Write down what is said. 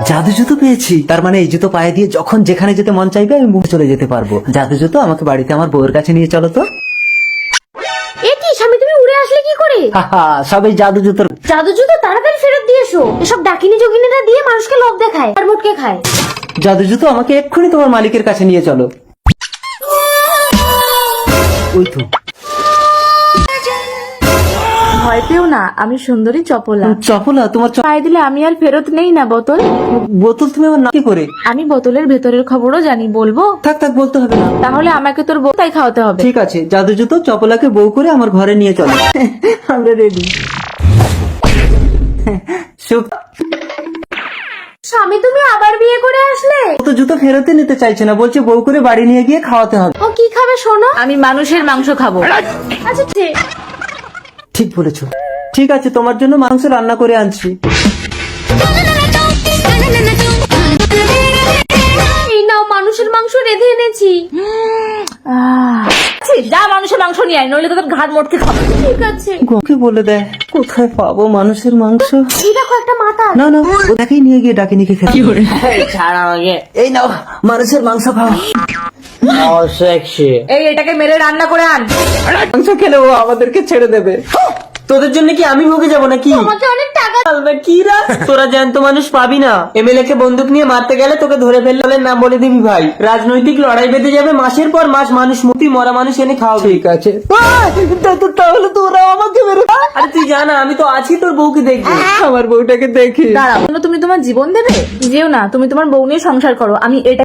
জাদু জুতো পেয়েছি, তার মানে এই জুতো পায়ে দিয়ে যখন যেখানে যেতে মন চাইবে আমি মুখে চলে যেতে পারবো। জাদু জুতো, আমাকে বাড়িতে আমার বউয়ের কাছে নিয়ে চলো তো। এ কি স্বামী, তুমি উড়ে আসলে কি করে? সবাই জাদু জুতোর। জাদু জুতো তাড়াতাড়ি ফেরত দিয়ে এসো। এসব ডাকিনি যোগিনীরা দিয়ে মানুষকে লোভ দেখায় আর মোটকে খায়। জাদু জুতো, আমাকে এক্ষুনি তোমার মালিকের কাছে নিয়ে চলো। ওই তো। ভয় পেও না, আমি সুন্দরী চপলা। চপলা, তোমার পায়ে দিলে আমি আর ফেরত নেই না বোতল। বোতল তুমি আমার নাকি করে? আমি বোতলের ভেতরের খবরও জানি, বলবো? থাক থাক, বলতে হবে না। তাহলে আমাকে তোর বউ তাই খাওয়াতে হবে। ঠিক আছে, জাদু জুতো চপলাকে বউ করে আমার ঘরে নিয়ে চলো। আমরা রেডি। স্বামী, তুমি আবার বিয়ে করে আসলে? ও তো জুতো ফেরতে নিতে চাইছে না, বলছে বউ করে বাড়ি নিয়ে গিয়ে খাওয়াতে হবে। ও কি খাবে শোনো? আমি মানুষের মাংস খাবো। আচ্ছা ঠিক বলেছো। ঠিক আছে, তোমার জন্য মাংস রান্না করে আনছি। এই নাও, মানুষের মাংস রেঁধে এনেছি। যা মানুষের মাংস নিয়ে আয়, নইলে তোদের ঘাট মোটকে খাবো। ঠিক আছে। ওকে বলে দেয় কোথায় পাবো মানুষের মাংস। এই দেখো একটা মাথা। না না, ও তাকেই নিয়ে গিয়ে ডাকিনিকে খেতে। ছাড়া আমাকে। এই নাও মানুষের মাংস খাও। সেক্সি। এই এটাকে মেরে রান্না করে আন। মাংস খেলে ও আমাদেরকে ছেড়ে দেবে। তোদের জন্য কি আমি ভোগে যাবো নাকি? আমাকে অনেক টাকা। কি রা, তোরা জ্যান্ত মানুষ পাবি না। এমএলএ কে বন্দুক নিয়ে মারতে গেলে তোকে ধরে ফেললে নাম বলে দিবি ভাই। রাজনৈতিক লড়াই বেঁধে যাবে, মাসের পর মাস মানুষ মুক্তি, মরা মানুষ এনে খাওয়া। ঠিক আছে, তাহলে তোরা আমাকে মেরে। আরে তুই জানা, আমি তো আছি তোর বউকে দেখবি। আমার বউটাকে দেখি। দাঁড়াও, তুমি তোমার জীবন দেবে? যেও না, তুমি তোমার বউ নিয়ে সংসার করো। আমি এটা